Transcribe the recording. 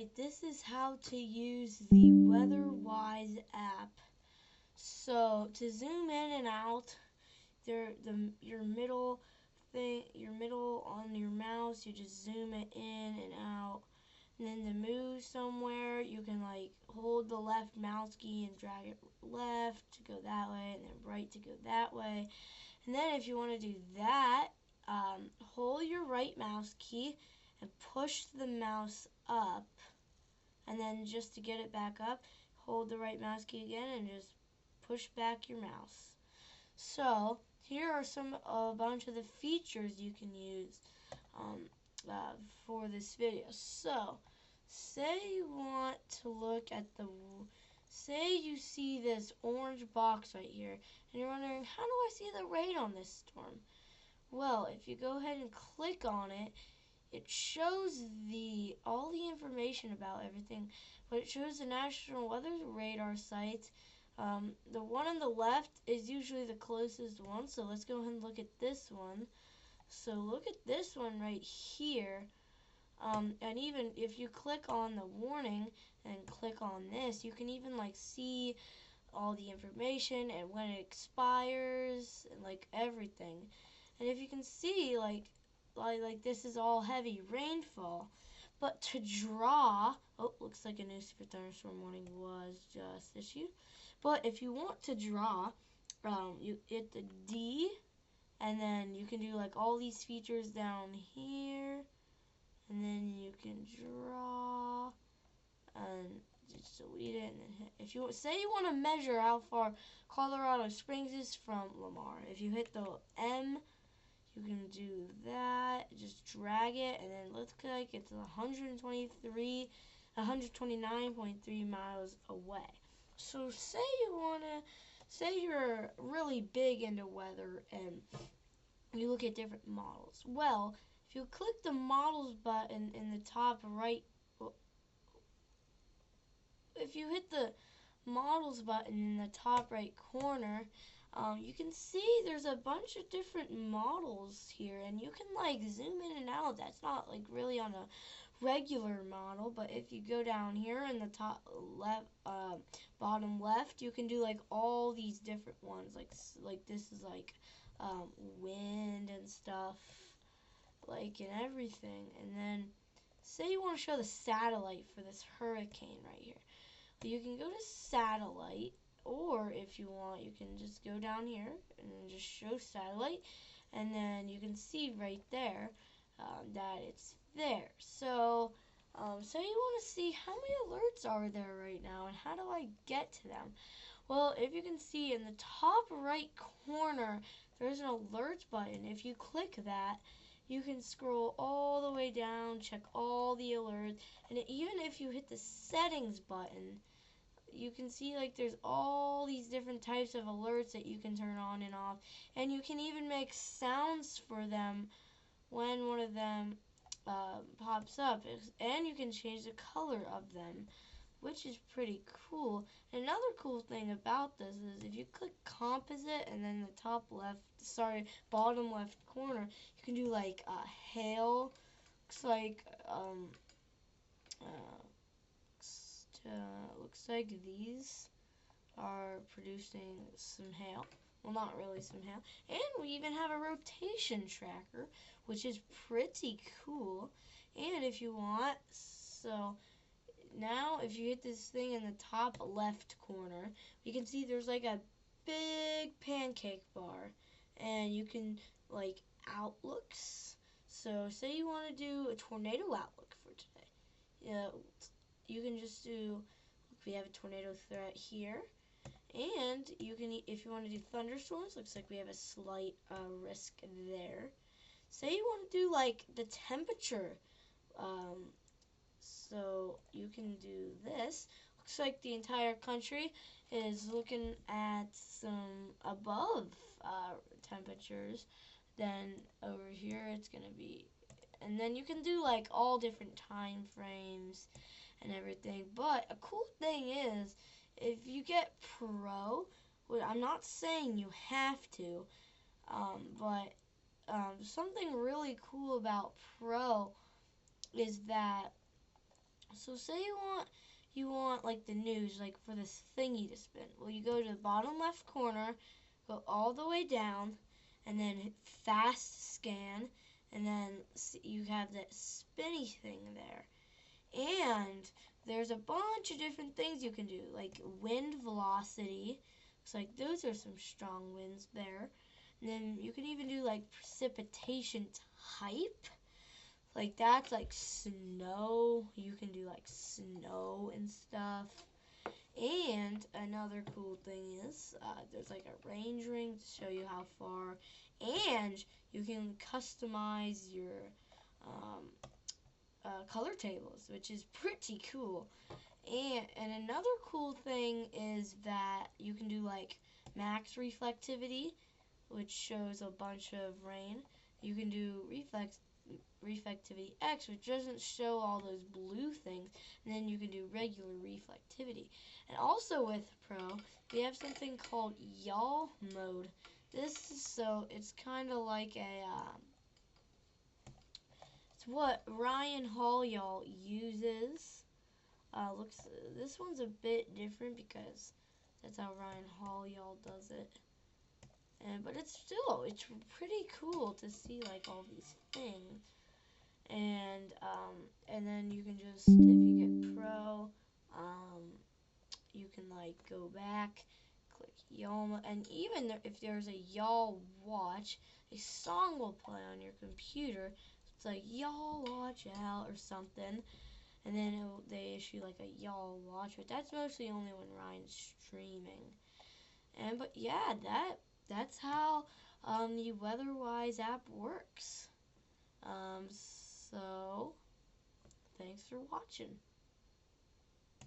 Alright, this is how to use the WeatherWise app. So to zoom in and out, your middle on your mouse, you just zoom it in and out. And then to move somewhere, you can like hold the left mouse key and drag it left to go that way, and then right to go that way. And then if you want to do that, hold your right mouse key and push the mouse up, and then just to get it back up, hold the right mouse key again and just push back your mouse. So here are a bunch of the features you can use for this video. So say you want to look at say you see this orange box right here and you're wondering, how do I see the rate on this storm? Well, if you go ahead and click on it, it shows all the information about everything, but it shows the National Weather Radar sites. The one on the left is usually the closest one, so let's go ahead and look at this one. So look at this one right here, and even if you click on the warning and click on this, you can even like see all the information and when it expires and like everything. And if you can see, like this is all heavy rainfall. But to draw, oh, looks like a new super thunderstorm warning was just issued. But if you want to draw, you hit the D, and then you can do like all these features down here, and then you can draw, and just delete it, and then hit. If you say you want to measure how far Colorado Springs is from Lamar, if you hit the M, you can do that, just drag it, and then it looks like it's 129.3 miles away. So say you're really big into weather and you look at different models. Well, if you click the models button in the top right, if you hit the models button in the top right corner, you can see there's a bunch of different models here, and you can like zoom in and out. That's not like really on a regular model, but if you go down here in the top left, bottom left, you can do like all these different ones. Like this is like wind and stuff, like and everything. And then say you want to show the satellite for this hurricane right here. You can go to satellite, or if you want, you can just go down here and just show satellite, and then you can see right there that it's there. So say you want to see how many alerts are there right now and how do I get to them. Well, if you can see in the top right corner, there's an alerts button. If you click that, you can scroll all the way down, check all the alerts, and even if you hit the settings button, you can see like there's all these different types of alerts that you can turn on and off, and you can even make sounds for them when one of them pops up, and you can change the color of them, which is pretty cool. And another cool thing about this is if you click composite and then the bottom left corner, you can do like hail. Looks like these are producing some hail. Well, not really some hail. And we even have a rotation tracker, which is pretty cool. And if you want, so now if you hit this thing in the top left corner, you can see there's like a big pancake bar, and you can like outlooks. So say you want to do a tornado outlook for today. You can just do, we have a tornado threat here, and you can, if you want to do thunderstorms, looks like we have a slight risk there. Say you want to do like the temperature, so you can do this. Looks like the entire country is looking at some above temperatures. Then over here it's gonna be, and then you can do like all different time frames and everything. But a cool thing is, if you get Pro, well, I'm not saying you have to, but something really cool about Pro is that So say you want like the news, like for this thingy to spin. Well, you go to the bottom left corner, go all the way down, and then hit fast scan, and then you have that spinny thing there. And there's a bunch of different things you can do, like wind velocity. Looks like those are some strong winds there. And then you can even do like precipitation type. Like that's like snow. You can do like snow and stuff. And another cool thing is there's like a range ring to show you how far. And you can customize your color tables, which is pretty cool. And another cool thing is that you can do like max reflectivity, which shows a bunch of rain. You can do reflectivity X, which doesn't show all those blue things, and then you can do regular reflectivity. And also with Pro, we have something called Yaw mode. It's kind of like it's what Ryan Hall y'all uses. This one's a bit different because that's how Ryan Hall y'all does it. But it's pretty cool to see like all these things. And then you can just, if you get Pro, you can like go back, click y'all, and even if there's a y'all watch, a song will play on your computer. It's like y'all watch out or something, and then they issue like a y'all watch, but that's mostly only when Ryan's streaming. But yeah, that's how the WeatherWise app works. So thanks for watching.